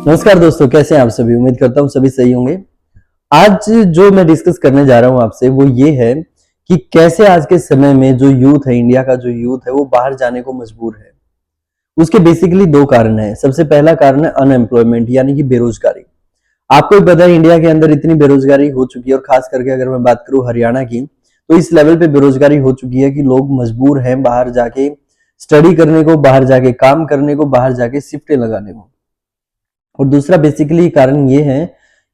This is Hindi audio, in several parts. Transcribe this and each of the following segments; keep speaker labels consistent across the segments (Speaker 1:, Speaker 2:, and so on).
Speaker 1: नमस्कार दोस्तों, कैसे हैं आप सभी। उम्मीद करता हूँ सभी सही होंगे। आज जो मैं डिस्कस करने जा रहा हूँ आपसे वो ये है कि कैसे आज के समय में जो यूथ है, इंडिया का जो यूथ है वो बाहर जाने को मजबूर है। उसके बेसिकली दो कारण हैं। सबसे पहला कारण है अनएम्प्लॉयमेंट यानी कि बेरोजगारी। आपको भी पता है इंडिया के अंदर इतनी बेरोजगारी हो चुकी है, और खास करके अगर मैं बात करूं हरियाणा की, तो इस लेवल पे बेरोजगारी हो चुकी है कि लोग मजबूर हैं बाहर जाके स्टडी करने को, बाहर जाके काम करने को, बाहर जाके शिफ्टें लगाने को। और दूसरा बेसिकली कारण ये है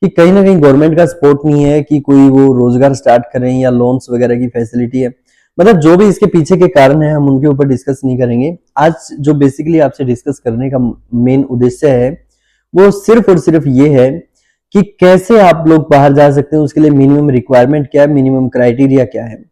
Speaker 1: कि कहीं ना कहीं गवर्नमेंट का सपोर्ट नहीं है कि कोई वो रोजगार स्टार्ट करें या लोन्स वगैरह की फैसिलिटी है। मतलब जो भी इसके पीछे के कारण है हम उनके ऊपर डिस्कस नहीं करेंगे। आज जो बेसिकली आपसे डिस्कस करने का मेन उद्देश्य है वो सिर्फ और सिर्फ ये है कि कैसे आप लोग बाहर जा सकते हैं, उसके लिए मिनिमम रिक्वायरमेंट क्या है, मिनिमम क्राइटेरिया क्या है।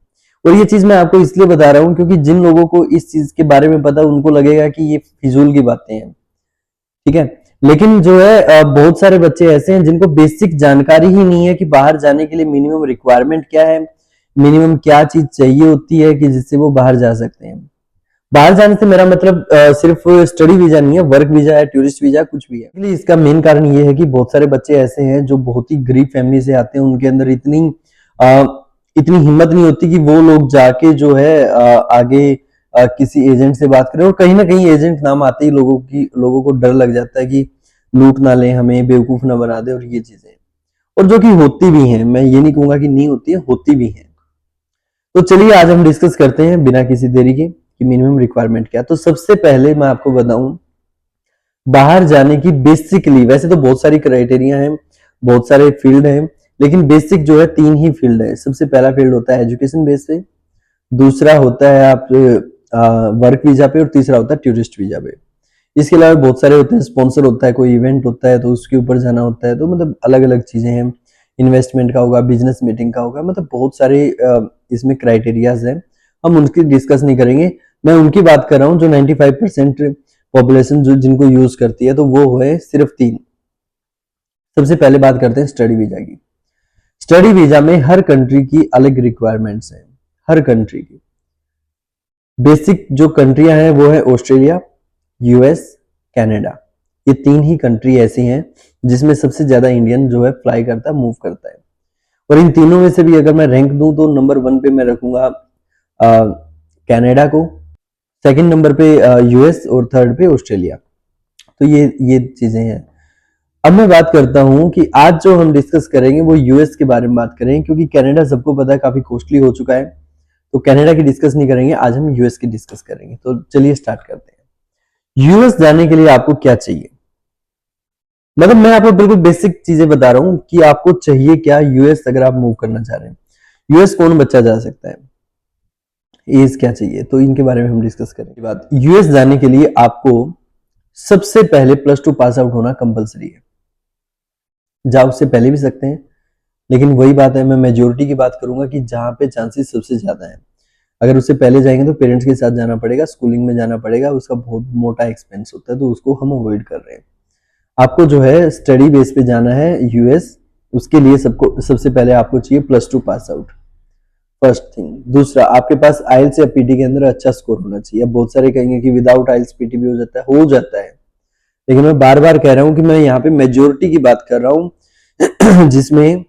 Speaker 1: और ये चीज मैं आपको इसलिए बता रहा हूँ क्योंकि जिन लोगों को इस चीज के बारे में पता उनको लगेगा कि ये फिजूल की बातें हैं, ठीक है। लेकिन जो है बहुत सारे बच्चे ऐसे हैं जिनको बेसिक जानकारी ही नहीं है कि बाहर जाने के लिए मिनिमम रिक्वायरमेंट क्या है, मिनिमम क्या चीज चाहिए होती है कि जिससे वो बाहर जा सकते हैं। बाहर जाने से मेरा मतलब सिर्फ स्टडी वीजा नहीं है, वर्क वीजा है, टूरिस्ट वीजा, कुछ भी है। इसलिए इसका मेन कारण ये है कि बहुत सारे बच्चे ऐसे हैं जो बहुत ही गरीब फैमिली से आते हैं, उनके अंदर अ, इतनी हिम्मत नहीं होती कि वो लोग जाके जो है आगे किसी एजेंट से बात करें। और कहीं ना कहीं एजेंट नाम आते ही लोगों को डर लग जाता है कि लूट ना ले, हमें बेवकूफ ना बना दे, और ये चीजें, और जो कि होती भी हैं। मैं ये नहीं कहूंगा कि नहीं होती है, होती भी हैं। तो चलिए आज हम डिस्कस करते हैं बिना किसी देरी के कि मिनिमम रिक्वायरमेंट क्या है। तो सबसे पहले मैं आपको बताऊं बाहर जाने की बेसिकली, वैसे तो बहुत सारी क्राइटेरिया हैं, बहुत सारे फील्ड हैं, लेकिन बेसिक जो है तीन ही फील्ड है। सबसे पहला फील्ड होता है एजुकेशन बेस पे, दूसरा होता है आप वर्क वीजा पे, और तीसरा होता है टूरिस्ट वीजा पे। इसके अलावा बहुत सारे होते हैं, स्पॉन्सर होता है, कोई इवेंट होता है तो उसके ऊपर जाना होता है। तो मतलब अलग अलग चीजें हैं, इन्वेस्टमेंट का होगा, बिजनेस मीटिंग का होगा, मतलब बहुत सारे इसमें क्राइटेरियाज हैं। हम उनकी डिस्कस नहीं करेंगे। मैं उनकी बात कर रहा हूँ जो 95% पॉपुलेशन जो जिनको यूज करती है, तो वो है सिर्फ तीन। सबसे पहले बात करते हैं स्टडी वीजा की। स्टडी वीजा में हर कंट्री की अलग रिक्वायरमेंट्स हैं, हर कंट्री की। बेसिक जो कंट्रियां हैं वो है ऑस्ट्रेलिया, यूएस, कनाडा। ये तीन ही कंट्री ऐसी हैं जिसमें सबसे ज्यादा इंडियन जो है फ्लाई करता है, मूव करता है। और इन तीनों में से भी अगर मैं रैंक दूं तो नंबर 1 पे मैं रखूंगा कनाडा को, सेकंड नंबर पे यूएस, और थर्ड पे ऑस्ट्रेलिया। तो ये चीजें हैं। अब मैं बात करता हूं कि आज जो हम डिस्कस करेंगे वो यूएस के बारे में बात करेंगे, क्योंकि कनाडा सबको पता है काफी कॉस्टली हो चुका है। तो कनाडा की डिस्कस नहीं करेंगे, आज हम यूएस की डिस्कस करेंगे। तो चलिए स्टार्ट करते हैं। यूएस जाने के लिए आपको क्या चाहिए, मतलब मैं आपको बिल्कुल बेसिक चीजें बता रहा हूं कि आपको चाहिए क्या यूएस अगर आप मूव करना चाह रहे हैं। यूएस कौन बच्चा जा सकता है, एज क्या चाहिए, तो इनके बारे में हम डिस्कस करेंगे। बात यूएस जाने के लिए आपको सबसे पहले +2 पास आउट होना कंपलसरी है। जा उससे पहले भी सकते हैं, लेकिन वही बात है, मैं मेजोरिटी की बात करूंगा कि जहां पे चांसेस सबसे ज्यादा है। अगर उससे पहले जाएंगे तो पेरेंट्स के साथ जाना पड़ेगा, स्कूलिंग में जाना पड़ेगा, उसका बहुत मोटा एक्सपेंस होता है, तो उसको हम अवॉइड कर रहे हैं। आपको जो है स्टडी बेस पे जाना है यूएस, उसके लिए सबको सबसे पहले आपको चाहिए +2 पास आउट, फर्स्ट थिंग। दूसरा, आपके पास आइल्स या पीटी के अंदर अच्छा स्कोर होना चाहिए। अब बहुत सारे कहेंगे कि विदाउट आइल्स पीटी भी हो जाता है, लेकिन मैं बार बार कह रहा हूं कि मैं यहाँ पे मेजोरिटी की बात कर रहा हूँ जिसमें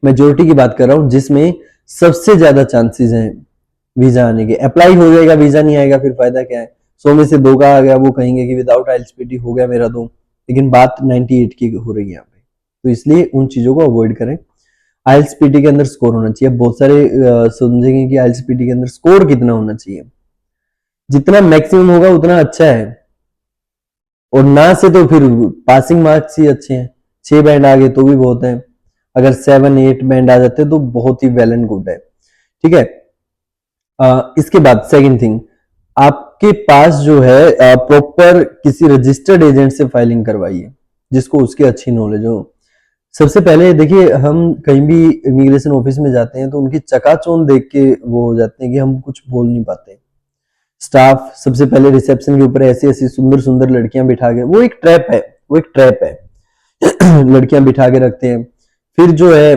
Speaker 1: मेजोरिटी की बात कर रहा हूँ जिसमें सबसे ज्यादा चांसेस हैं वीजा आने के। अप्लाई हो जाएगा, वीजा नहीं आएगा, फिर फायदा क्या है। 100 में से 2 का आ गया, वो कहेंगे कि विदाउट आइल्स पीटी हो गया मेरा तो, लेकिन बात 98 की हो रही है यहाँ पे। तो इसलिए उन चीजों को अवॉइड करें। आइल्स पीटी के अंदर स्कोर होना चाहिए। बहुत सारे समझेंगे कि आइल्स पीटी के अंदर स्कोर कितना होना चाहिए, जितना मैक्सिमम होगा उतना अच्छा है, और ना से तो फिर पासिंग मार्क्स ही अच्छे हैं। 6 बैंड आ गए तो भी बहुत है, अगर 7-8 बैंड आ जाते हैं तो बहुत ही वेल एंड गुड है, ठीक है। इसके बाद सेकंड थिंग, आपके पास जो है प्रॉपर किसी रजिस्टर्ड एजेंट से फाइलिंग करवाइए जिसको उसकी अच्छी नॉलेज हो। सबसे पहले देखिए, हम कहीं भी इमिग्रेशन ऑफिस में जाते हैं तो उनकी चकाचौंध देख के वो हो जाते हैं कि हम कुछ बोल नहीं पाते। स्टाफ सबसे पहले रिसेप्शन के ऊपर ऐसी ऐसी सुंदर सुंदर लड़कियां बिठा के, वो एक ट्रैप है, वो एक ट्रैप है लड़कियां बिठा के रखते हैं। फिर जो है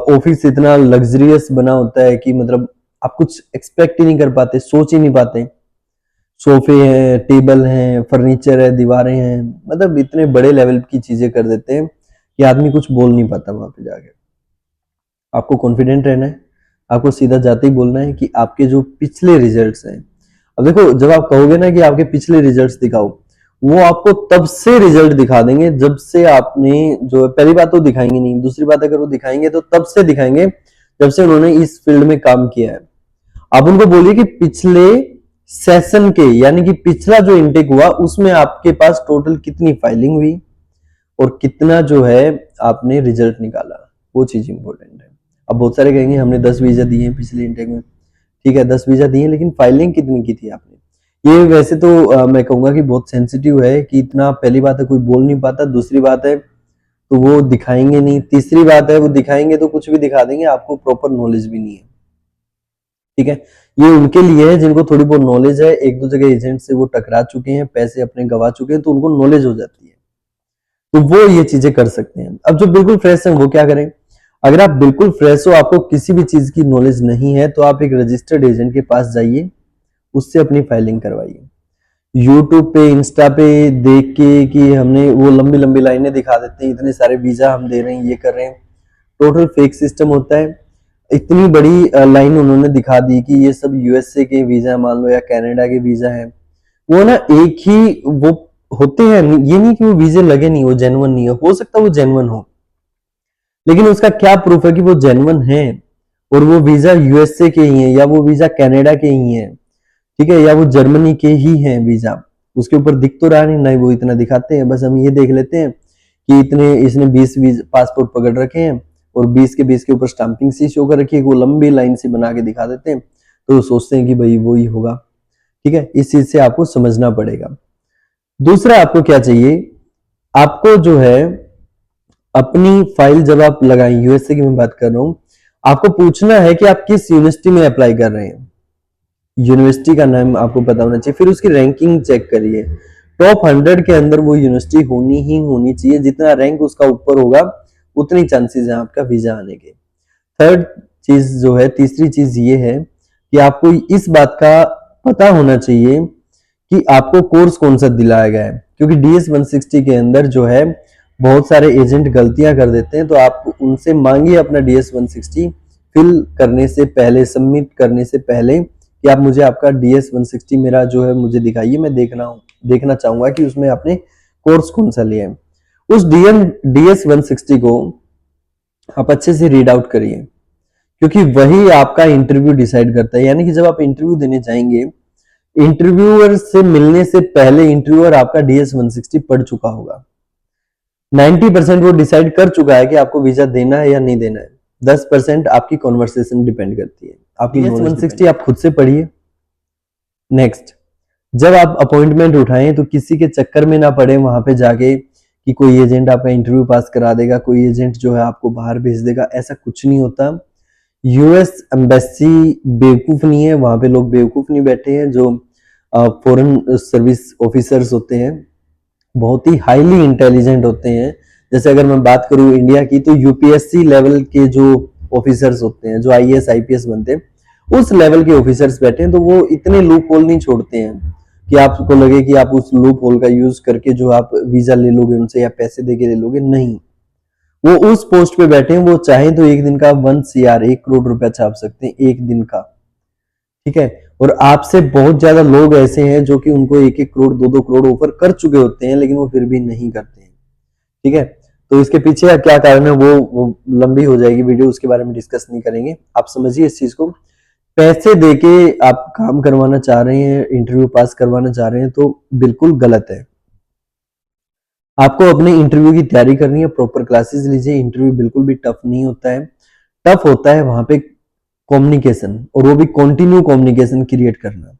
Speaker 1: ऑफिस इतना लग्जरियस बना होता है कि मतलब आप कुछ एक्सपेक्ट ही नहीं कर पाते, सोच ही नहीं पाते। सोफे हैं, टेबल हैं, फर्नीचर है, दीवारें हैं, मतलब इतने बड़े लेवल की चीजें कर देते हैं कि आदमी कुछ बोल नहीं पाता वहां पे जाके। आपको कॉन्फिडेंट रहना है, आपको सीधा जाते ही बोलना है कि आपके जो पिछले रिजल्ट्स हैं, अब देखो जब आप कहोगे ना कि आपके पिछले रिजल्ट्स दिखाओ, वो आपको तब से रिजल्ट दिखा देंगे जब से आपने, जो पहली बात तो दिखाएंगे नहीं, दूसरी बात अगर वो दिखाएंगे तो तब से दिखाएंगे जब से उन्होंने इस फील्ड में काम किया है। आप उनको बोलिए कि पिछले सेशन के, यानी कि पिछला जो इनटेक हुआ उसमें आपके पास टोटल कितनी फाइलिंग हुई और कितना जो है आपने रिजल्ट निकाला, वो चीज इंपॉर्टेंट है। अब बहुत सारे कहेंगे हमने 10 वीजा दिए हैं पिछले इनटेक में, ठीक है 10 वीजा दिए, लेकिन फाइलिंग कितनी की थी आपने? ये वैसे तो मैं कहूंगा कि बहुत सेंसिटिव है कि इतना, पहली बात है कोई बोल नहीं पाता, दूसरी बात है तो वो दिखाएंगे नहीं, तीसरी बात है वो दिखाएंगे तो कुछ भी दिखा देंगे, आपको प्रॉपर नॉलेज भी नहीं है, ठीक है। ये उनके लिए है जिनको थोड़ी बहुत नॉलेज है, एक दो जगह एजेंट से वो टकरा चुके हैं, पैसे अपने गवा चुके हैं, तो उनको नॉलेज हो जाती है, तो वो ये चीजें कर सकते हैं। अब जो बिल्कुल फ्रेश है वो क्या करें? अगर आप बिल्कुल फ्रेश हो, आपको किसी भी चीज की नॉलेज नहीं है, तो आप एक रजिस्टर्ड एजेंट के पास जाइए, उससे अपनी फाइलिंग करवाइए। यूट्यूब पे, इंस्टा पे देख के कि हमने, वो लंबी लंबी लाइनें दिखा देते हैं, इतने सारे वीजा हम दे रहे हैं, ये कर रहे हैं, टोटल फेक सिस्टम होता है। इतनी बड़ी लाइन उन्होंने दिखा दी कि ये सब यूएसए के वीजा मान लो या कनाडा के वीजा हैं, वो ना एक ही वो होते हैं, ये नहीं कि वो वीजे लगे नहीं, वो जेन्युइन नहीं है, हो सकता है वो जेन्युइन हो, लेकिन उसका क्या प्रूफ है कि वो जेन्युइन है और वो वीजा यूएसए के ही है या वो वीजा कनाडा के ही है, ठीक है, या वो जर्मनी के ही हैं वीजा, उसके ऊपर दिख तो रहा नहीं, नहीं वो इतना दिखाते हैं, बस हम ये देख लेते हैं कि इतने, इसने 20 पासपोर्ट पकड़ रखे हैं और 20 के ऊपर स्टाम्पिंग सी शो कर रखी है, वो लंबी लाइन से बना के दिखा देते हैं, तो सोचते हैं कि भाई वो ही होगा, ठीक है। इस चीज से आपको समझना पड़ेगा। दूसरा आपको क्या चाहिए, आपको जो है अपनी फाइल जब आप लगाएं, यूएसए की मैं बात कर रहा हूं, आपको पूछना है कि आप किस यूनिवर्सिटी में अप्लाई कर रहे हैं, यूनिवर्सिटी का नाम आपको पता होना चाहिए, फिर उसकी रैंकिंग चेक करिए, टॉप 100 के अंदर वो यूनिवर्सिटी होनी ही होनी चाहिए, जितना रैंक उसका ऊपर होगा उतनी चांसेस है आपका वीजा आने के। थर्ड चीज जो है, तीसरी चीज ये है कि आपको इस बात का पता होना चाहिए कि आपको कोर्स कौन सा दिलाया गया है, क्योंकि डीएस 160 के अंदर जो है बहुत सारे एजेंट गलतियां कर देते हैं, तो आप उनसे मांगिए अपना डीएस 160 फिल करने से पहले, सबमिट करने से पहले, कि आप मुझे आपका डीएस 160 मेरा जो है मुझे दिखाइए, मैं देखना चाहूंगा कि उसमें आपने कोर्स कौन सा लिया है। उस डीएस 160 को आप अच्छे से रीड आउट करिए, क्योंकि वही आपका इंटरव्यू डिसाइड करता है, यानी कि जब आप इंटरव्यू देने जाएंगे, इंटरव्यूअर से मिलने से पहले इंटरव्यूअर आपका डीएस 160 पढ़ चुका होगा, 90% वो डिसाइड कर चुका है कि आपको वीजा देना है या नहीं देना है, 10% आपकी कॉन्वर्सेशन डिपेंड करती है, आपकी डीएस 160 आप खुद से पढ़िए। नेक्स्ट, जब आप अपॉइंटमेंट उठाएं तो किसी के चक्कर में ना पड़े वहां पे जाके कि कोई एजेंट आपका इंटरव्यू पास करा देगा, कोई एजेंट जो है आपको बाहर भेज देगा, ऐसा कुछ नहीं होता। यूएस एम्बेसी बेवकूफ नहीं है, वहां पे लोग बेवकूफ नहीं बैठे हैं, जो फॉरेन सर्विस ऑफिसर्स होते हैं बहुत ही हाईली इंटेलिजेंट होते हैं। जैसे अगर मैं बात करूं इंडिया की, तो यूपीएससी लेवल के जो ऑफिसर्स होते हैं, जो आईएएस आईपीएस बनते हैं, उस लेवल के ऑफिसर्स बैठे हैं, तो वो इतने लूप होल नहीं छोड़ते हैं कि आपको लगे कि आप उस लूप होल का यूज करके जो आप वीजा ले लोगे उनसे या पैसे देके ले लोगे, नहीं। वो उस पोस्ट पे बैठे हैं, वो चाहे तो एक दिन का 1 CR 1 करोड़ रुपया छाप सकते हैं एक दिन का, ठीक है। और आपसे बहुत ज्यादा लोग ऐसे हैं जो कि उनको 1 1 करोड़ 2 2 करोड़ ऑफर कर चुके होते हैं, लेकिन वो फिर भी नहीं करते हैं, ठीक है। तो इसके पीछे क्या कारण है वो लंबी हो जाएगी वीडियो, उसके बारे में डिस्कस नहीं करेंगे, आप समझिए इस चीज को। पैसे देके आप काम करवाना चाह रहे हैं, इंटरव्यू पास करवाना चाह रहे हैं, तो बिल्कुल गलत है। आपको अपने इंटरव्यू की तैयारी करनी है, प्रॉपर क्लासेस लीजिए, इंटरव्यू बिल्कुल भी टफ नहीं होता है। टफ होता है वहां पे कम्युनिकेशन, और वो भी कंटिन्यू कम्युनिकेशन क्रिएट करना।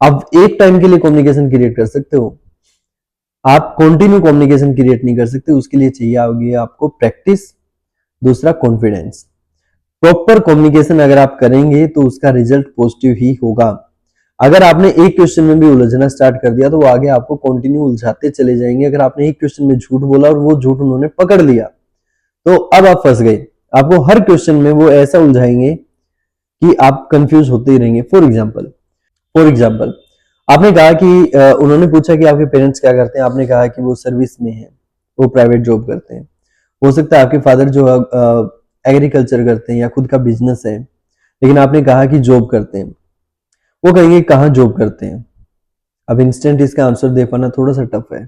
Speaker 1: आप एक टाइम के लिए कम्युनिकेशन क्रिएट कर सकते हो, आप कंटिन्यू कम्युनिकेशन क्रिएट नहीं कर सकते, उसके लिए चाहिए होगी आपको प्रैक्टिस, दूसरा कॉन्फिडेंस। प्रॉपर कम्युनिकेशन अगर आप करेंगे तो उसका रिजल्ट पॉजिटिव ही होगा। अगर आपने एक क्वेश्चन में भी उलझना स्टार्ट कर दिया तो वो आगे आपको कंटिन्यू उलझाते चले जाएंगे। अगर आपने एक क्वेश्चन में झूठ बोला और वो झूठ उन्होंने पकड़ लिया तो अब आप फंस गए, आपको हर क्वेश्चन में वो ऐसा उलझाएंगे कि आप कंफ्यूज होते ही रहेंगे। फॉर एग्जाम्पल आपने कहा कि उन्होंने पूछा कि आपके पेरेंट्स क्या करते हैं, आपने कहा कि वो सर्विस में है, वो प्राइवेट जॉब करते हैं। हो सकता है आपके फादर जो एग्रीकल्चर करते हैं या खुद का बिजनेस है, लेकिन आपने कहा कि जॉब करते हैं। वो कहेंगे कहाँ जॉब करते हैं। अब इंस्टेंट इसका आंसर दे पाना थोड़ा सा टफ है,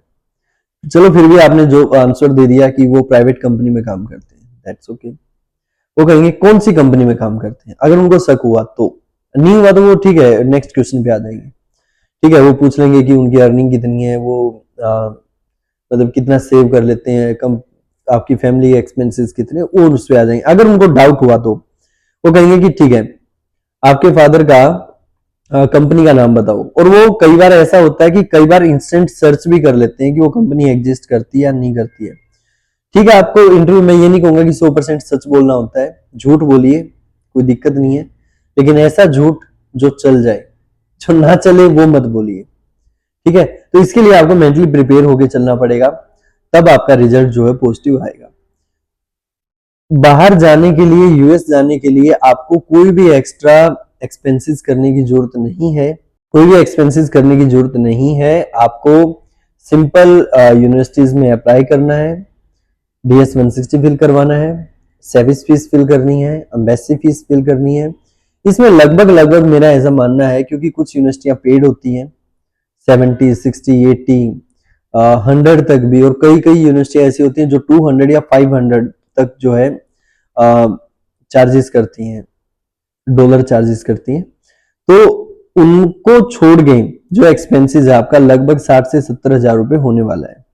Speaker 1: चलो फिर भी आपने जो आंसर दे दिया कि वो प्राइवेट कंपनी में काम करते हैं, दैट्स ओके। वो कहेंगे कौन सी कंपनी में काम करते हैं, अगर उनको शक हुआ तो। नहीं हुआ तो वो ठीक है, नेक्स्ट क्वेश्चन पे आ जाएंगे। ठीक है, वो पूछ लेंगे कि उनकी अर्निंग कितनी है, वो मतलब कितना सेव कर लेते हैं, कम आपकी फैमिली एक्सपेंसेस कितने, और उस पे आ जाएंगे। अगर उनको डाउट हुआ तो वो कहेंगे कि ठीक है, आपके फादर का कंपनी का नाम बताओ। और वो कई बार ऐसा होता है कि कई बार इंस्टेंट सर्च भी कर लेते हैं कि वो कंपनी एग्जिस्ट करती है या नहीं करती है। ठीक है, आपको इंटरव्यू में ये नहीं कहूंगा कि 100% सच बोलना होता है, झूठ बोलिए, कोई दिक्कत नहीं है, लेकिन ऐसा झूठ जो चल जाए, जो ना चले वो मत बोलिए। ठीक है, तो इसके लिए आपको मेंटली प्रिपेयर होकर चलना पड़ेगा, तब आपका रिजल्ट जो है पॉजिटिव आएगा। बाहर जाने के लिए, यूएस जाने के लिए आपको कोई भी एक्स्ट्रा एक्सपेंसेस करने की जरूरत नहीं है, कोई भी एक्सपेंसेस करने की जरूरत नहीं है। आपको सिंपल यूनिवर्सिटीज में अप्लाई करना है, DS 160 फिल करवाना है, सर्विस फीस फिल करनी है, एम्बेसी फीस फिल करनी है। इसमें लगभग लगभग मेरा ऐसा मानना है, क्योंकि कुछ यूनिवर्सिटियां पेड होती हैं 70, 60, 80, 100 तक भी, और कई कई यूनिवर्सिटियां ऐसी होती हैं जो 200 या 500 तक जो है चार्जेस करती हैं, डॉलर चार्जेस करती हैं। तो उनको छोड़ के जो एक्सपेंसेस है आपका लगभग 60 से 70 हजार रुपए होने वाला है,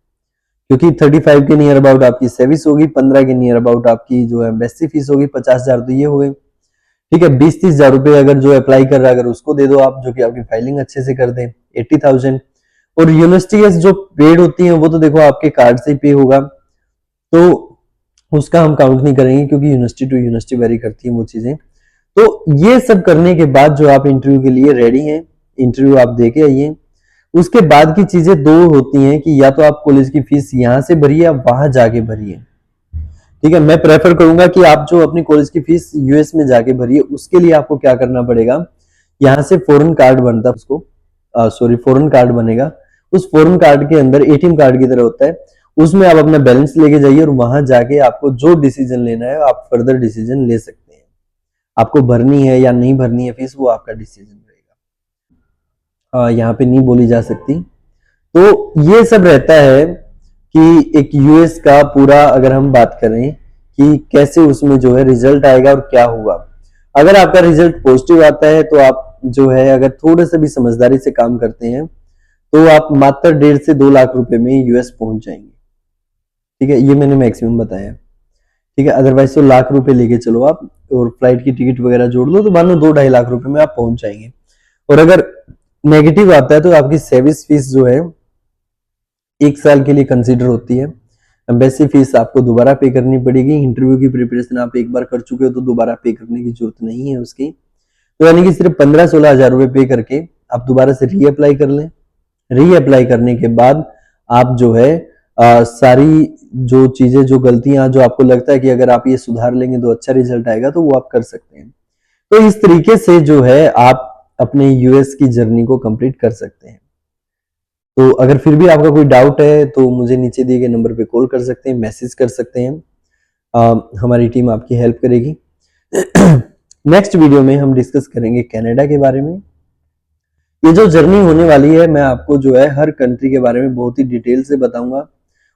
Speaker 1: क्योंकि 35 के नियर अबाउट आपकी सर्विस होगी, 15 के नियर अबाउट आपकी जो है एम्बेसी फीस होगी, 50 हजार तो ये हो गए। ठीक है, 20-30 हजार रुपए अगर जो अप्लाई कर रहा है अगर उसको दे दो आप, जो कि आपकी फाइलिंग अच्छे से कर दें, 80,000। और यूनिवर्सिटी जो पेड होती हैं वो तो देखो आपके कार्ड से ही पे होगा, तो उसका हम काउंट नहीं करेंगे, क्योंकि यूनिवर्सिटी टू यूनिवर्सिटी वेरी करती है वो चीजें। तो ये सब करने के बाद जो आप इंटरव्यू के लिए रेडी हैं, इंटरव्यू आप दे के आइए। उसके बाद की चीजें दो होती हैं कि या तो आप कॉलेज की फीस यहाँ से भरिए या वहां जाके भरिए। ठीक है, मैं प्रेफर करूंगा कि आप जो अपनी कॉलेज की फीस यूएस में जाके भरिए। उसके लिए आपको क्या करना पड़ेगा, यहाँ से फॉरेन कार्ड बनता है, उसको सॉरी फॉरेन कार्ड बनेगा। उस फॉरेन कार्ड के अंदर एटीएम कार्ड की तरह होता है, उसमें आप अपना बैलेंस लेके जाइए, और वहां जाके आपको जो डिसीजन लेना है आप फर्दर डिसीजन ले सकते हैं। आपको भरनी है या नहीं भरनी है फीस, वो आपका डिसीजन रहेगा, यहाँ पे नहीं बोली जा सकती। तो ये सब रहता है कि एक यूएस का पूरा अगर हम बात करें कि कैसे उसमें जो है रिजल्ट आएगा और क्या होगा। अगर आपका रिजल्ट पॉजिटिव आता है तो आप जो है अगर थोड़े से भी समझदारी से काम करते हैं तो आप मात्र 1.5 से 2 लाख रुपए में यूएस पहुंच जाएंगे। ठीक है, ये मैंने मैक्सिमम बताया। ठीक है, अदरवाइज तो लाख रुपए लेके चलो आप, और फ्लाइट की टिकट वगैरह जोड़ लो तो मानो 2-2.5 लाख रुपए में आप पहुंच जाएंगे। और अगर नेगेटिव आता है तो आपकी सर्विस फीस जो है 1 साल के लिए कंसीडर होती है। एम्बेसी फीस आपको दोबारा पे करनी पड़ेगी। इंटरव्यू की प्रिपरेशन आप एक बार कर चुके हो तो दोबारा पे करने की जरूरत नहीं है उसकी। तो यानी कि सिर्फ 15-16 हजार रुपए पे करके आप दोबारा से रीअप्लाई कर लें। रीअप्लाई करने के बाद आप जो है सारी जो चीजें, जो गलतियां जो आपको लगता है कि अगर आप ये सुधार लेंगे तो अच्छा रिजल्ट आएगा, तो वो आप कर सकते हैं। तो इस तरीके से जो है आप अपने यूएस की जर्नी को कंप्लीट कर सकते हैं। तो अगर फिर भी आपका कोई डाउट है तो मुझे नीचे दिए गए नंबर पे कॉल कर सकते हैं, मैसेज कर सकते हैं, हमारी टीम आपकी हेल्प करेगी। नेक्स्ट वीडियो में हम डिस्कस करेंगे कनाडा के बारे में। ये जो जर्नी होने वाली है, मैं आपको जो है हर कंट्री के बारे में बहुत ही डिटेल से बताऊंगा।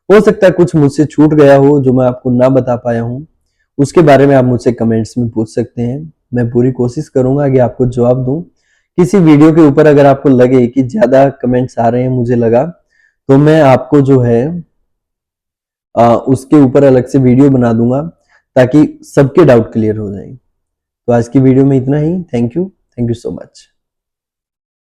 Speaker 1: हो सकता है कुछ मुझसे छूट गया हो जो मैं आपको ना बता पाया हूं, उसके बारे में आप मुझसे कमेंट्स में पूछ सकते हैं। मैं पूरी कोशिश करूंगा कि आपको जवाब दूं। किसी वीडियो के ऊपर अगर आपको लगे कि ज्यादा कमेंट्स आ रहे हैं, मुझे लगा, तो मैं आपको जो है उसके ऊपर अलग से वीडियो बना दूंगा ताकि सबके डाउट क्लियर हो जाए। तो आज की वीडियो में इतना ही। Thank you so much.